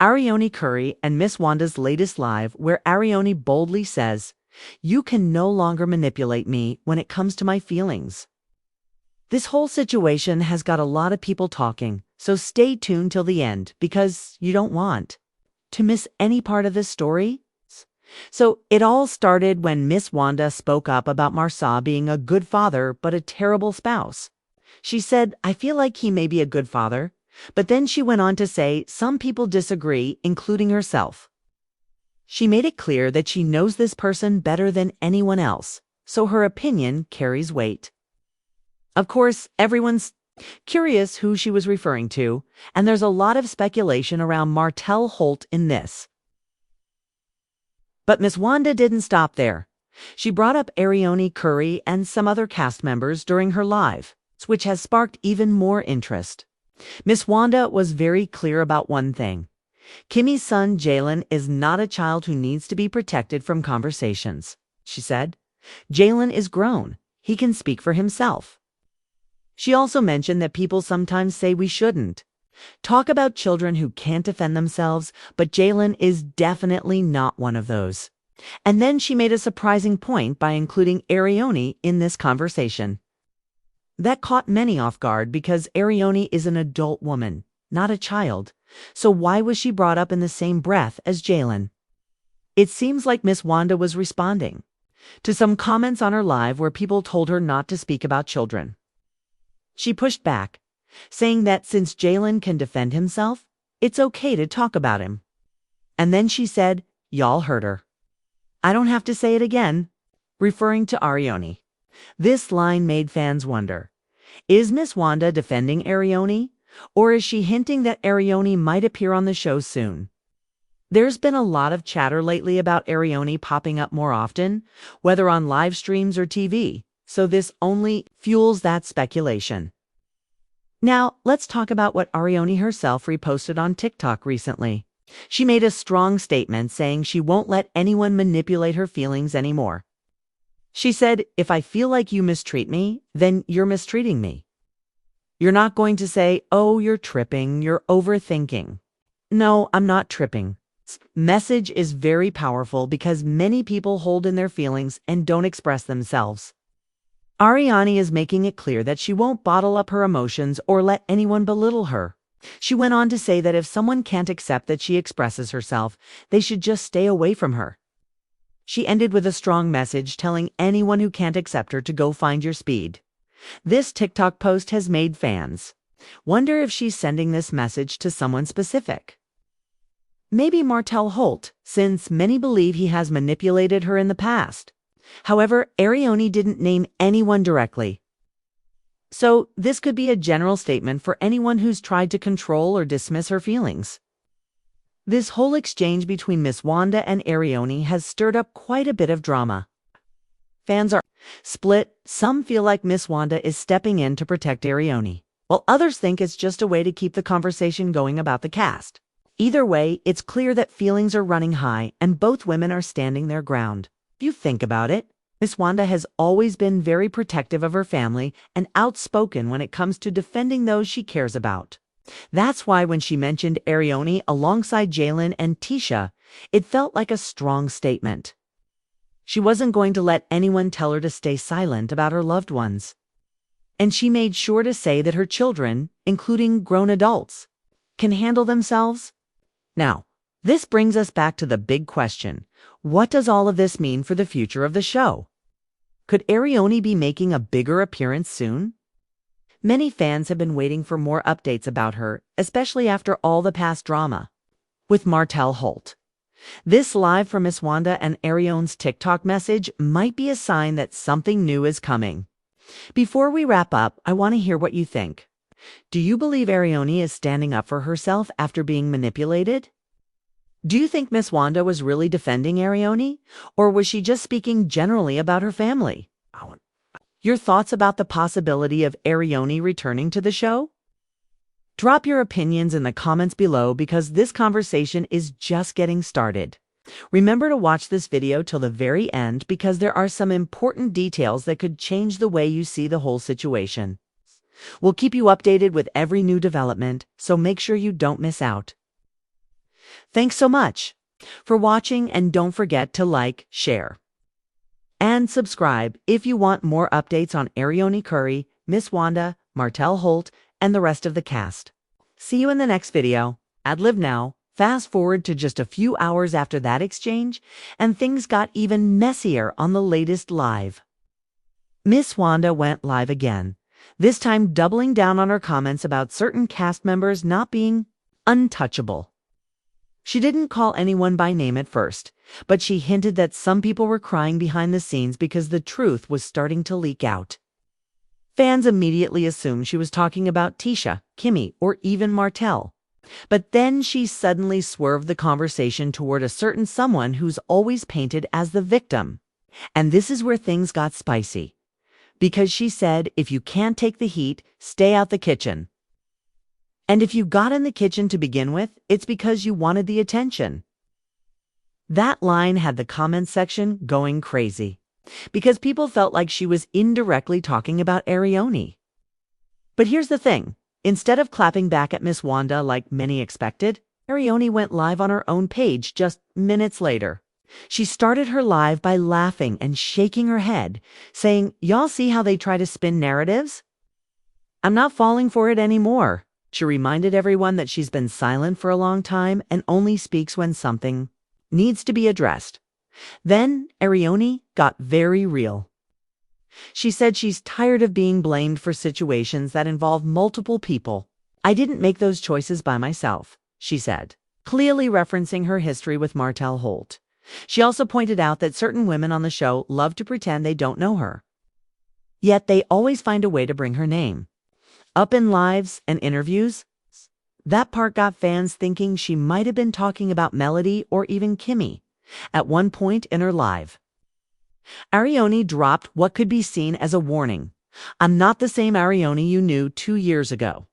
Arioni Curry and Miss Wanda's latest live, where Arioni boldly says, "You can no longer manipulate me when it comes to my feelings." This whole situation has got a lot of people talking, so stay tuned till the end because you don't want to miss any part of this story. So it all started when Miss Wanda spoke up about Maurice being a good father but a terrible spouse. She said, "I feel like he may be a good father," but then she went on to say some people disagree, including herself. She made it clear that she knows this person better than anyone else, so her opinion carries weight. Of course, everyone's curious who she was referring to, and there's a lot of speculation around Martel Holt in this. But Miss Wanda didn't stop there. She brought up Arioni Curry and some other cast members during her live, which has sparked even more interest. Miss Wanda was very clear about one thing. Kimmy's son Jaylen is not a child who needs to be protected from conversations, she said. Jaylen is grown. He can speak for himself. She also mentioned that people sometimes say we shouldn't talk about children who can't defend themselves, but Jaylen is definitely not one of those. And then she made a surprising point by including Arioni in this conversation. That caught many off guard because Arioni is an adult woman, not a child. So why was she brought up in the same breath as Jaylen? It seems like Miss Wanda was responding to some comments on her live where people told her not to speak about children. She pushed back, saying that since Jaylen can defend himself, it's okay to talk about him. And then she said, "Y'all heard her. I don't have to say it again," referring to Arioni. This line made fans wonder, is Miss Wanda defending Arioni, or is she hinting that Arioni might appear on the show soon? There's been a lot of chatter lately about Arioni popping up more often, whether on live streams or TV, so this only fuels that speculation. Now, let's talk about what Arioni herself reposted on TikTok recently. She made a strong statement saying she won't let anyone manipulate her feelings anymore. She said, "If I feel like you mistreat me, then you're mistreating me. You're not going to say, 'Oh, you're tripping, you're overthinking.' No, I'm not tripping." Message is very powerful because many people hold in their feelings and don't express themselves. Arioni is making it clear that she won't bottle up her emotions or let anyone belittle her. She went on to say that if someone can't accept that she expresses herself, they should just stay away from her. She ended with a strong message telling anyone who can't accept her to go find your speed. This TikTok post has made fans wonder if she's sending this message to someone specific. Maybe Martel Holt, since many believe he has manipulated her in the past. However, Arioni didn't name anyone directly. So this could be a general statement for anyone who's tried to control or dismiss her feelings. This whole exchange between Miss Wanda and Arioni has stirred up quite a bit of drama. Fans are split. Some feel like Miss Wanda is stepping in to protect Arioni, while others think it's just a way to keep the conversation going about the cast. Either way, it's clear that feelings are running high and both women are standing their ground. If you think about it, Miss Wanda has always been very protective of her family and outspoken when it comes to defending those she cares about. That's why when she mentioned Arioni alongside Jaylen and Latisha, it felt like a strong statement. She wasn't going to let anyone tell her to stay silent about her loved ones. And she made sure to say that her children, including grown adults, can handle themselves. Now, this brings us back to the big question. What does all of this mean for the future of the show? Could Arioni be making a bigger appearance soon? Many fans have been waiting for more updates about her, especially after all the past drama with Martel Holt. This live from Miss Wanda and Arioni's TikTok message might be a sign that something new is coming. Before we wrap up, I want to hear what you think. Do you believe Arioni is standing up for herself after being manipulated? Do you think Miss Wanda was really defending Arioni, or was she just speaking generally about her family? Your thoughts about the possibility of Arioni returning to the show? Drop your opinions in the comments below because this conversation is just getting started. Remember to watch this video till the very end because there are some important details that could change the way you see the whole situation. We'll keep you updated with every new development, so make sure you don't miss out. Thanks so much for watching, and don't forget to like, share, and subscribe if you want more updates on Arione Curry, Miss Wanda, Martell Holt, and the rest of the cast. See you in the next video. Ad lib now. Fast forward to just a few hours after that exchange, and things got even messier on the latest live. Miss Wanda went live again, this time doubling down on her comments about certain cast members not being untouchable. She didn't call anyone by name at first, but she hinted that some people were crying behind the scenes because the truth was starting to leak out. Fans immediately assumed she was talking about Tisha, Kimmy, or even Martell. But then she suddenly swerved the conversation toward a certain someone who's always painted as the victim. And this is where things got spicy. Because she said, if you can't take the heat, stay out the kitchen. And if you got in the kitchen to begin with, it's because you wanted the attention. That line had the comment section going crazy, because people felt like she was indirectly talking about Arione. But here's the thing. Instead of clapping back at Miss Wanda like many expected, Arione went live on her own page just minutes later. She started her live by laughing and shaking her head, saying, "Y'all see how they try to spin narratives? I'm not falling for it anymore." She reminded everyone that she's been silent for a long time and only speaks when something needs to be addressed. Then Arione got very real. She said she's tired of being blamed for situations that involve multiple people. "I didn't make those choices by myself," she said, clearly referencing her history with Martell Holt. She also pointed out that certain women on the show love to pretend they don't know her. Yet they always find a way to bring her name up in lives and interviews. That part got fans thinking she might have been talking about Melody or even Kimmy at one point in her live. Arione dropped what could be seen as a warning. "I'm not the same Arione you knew 2 years ago.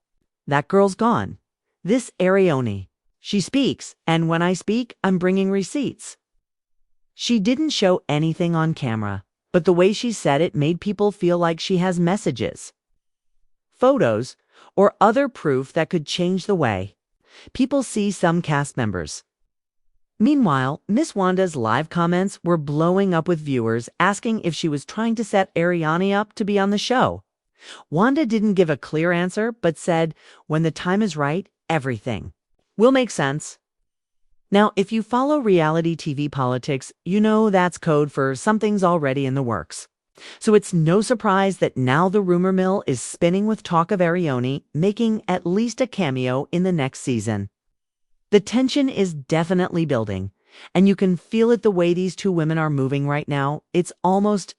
That girl's gone. This Arione, she speaks, and when I speak, I'm bringing receipts." She didn't show anything on camera, but the way she said it made people feel like she has messages, photos, or other proof that could change the way people see some cast members. Meanwhile, Miss Wanda's live comments were blowing up with viewers asking if she was trying to set Arione up to be on the show. Wanda didn't give a clear answer, but said, "When the time is right, everything will make sense." Now, if you follow reality TV politics, you know that's code for something's already in the works. So it's no surprise that now the rumor mill is spinning with talk of Arione making at least a cameo in the next season. The tension is definitely building, and you can feel it the way these two women are moving right now. It's almost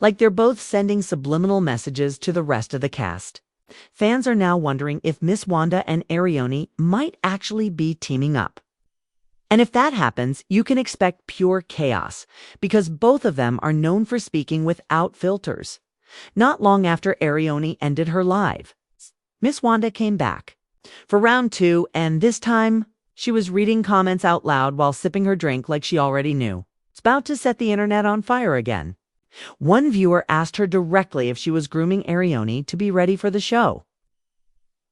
like they're both sending subliminal messages to the rest of the cast. Fans are now wondering if Miss Wanda and Arione might actually be teaming up. And if that happens, you can expect pure chaos, because both of them are known for speaking without filters. Not long after Arione ended her live, Miss Wanda came back for round 2, and this time she was reading comments out loud while sipping her drink like she already knew. It's about to set the internet on fire again. One viewer asked her directly if she was grooming Arione to be ready for the show.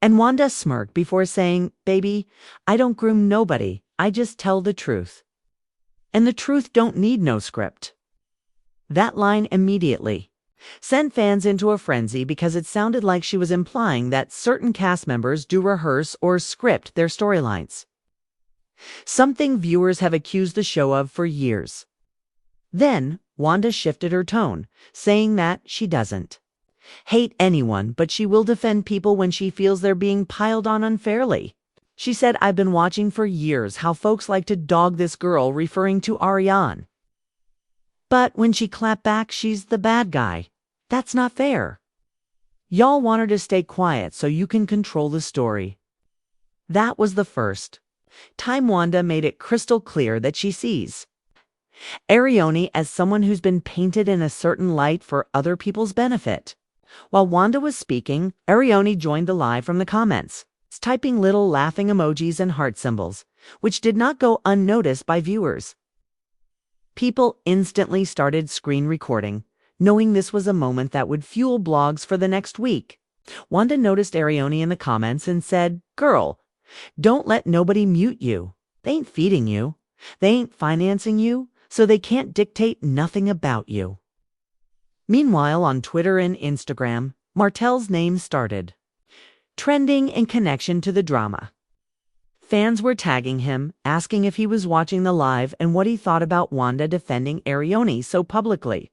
And Wanda smirked before saying, "Baby, I don't groom nobody. I just tell the truth. And the truth don't need no script." That line immediately sent fans into a frenzy because it sounded like she was implying that certain cast members do rehearse or script their storylines, something viewers have accused the show of for years. Then Wanda shifted her tone, saying that she doesn't hate anyone, but she will defend people when she feels they're being piled on unfairly. She said, "I've been watching for years how folks like to dog this girl," referring to Ariane. "But when she clapped back, she's the bad guy. That's not fair. Y'all want her to stay quiet so you can control the story." That was the first time Wanda made it crystal clear that she sees Arione as someone who's been painted in a certain light for other people's benefit. While Wanda was speaking, Arione joined the live from the comments, typing little laughing emojis and heart symbols, which did not go unnoticed by viewers. People instantly started screen recording, knowing this was a moment that would fuel blogs for the next week. Wanda noticed Arione in the comments and said, "Girl, don't let nobody mute you. They ain't feeding you. They ain't financing you, so they can't dictate nothing about you. Meanwhile, on Twitter and Instagram, Martel's name started trending in connection to the drama. Fans were tagging him, asking if he was watching the live and what he thought about Wanda defending Arione so publicly.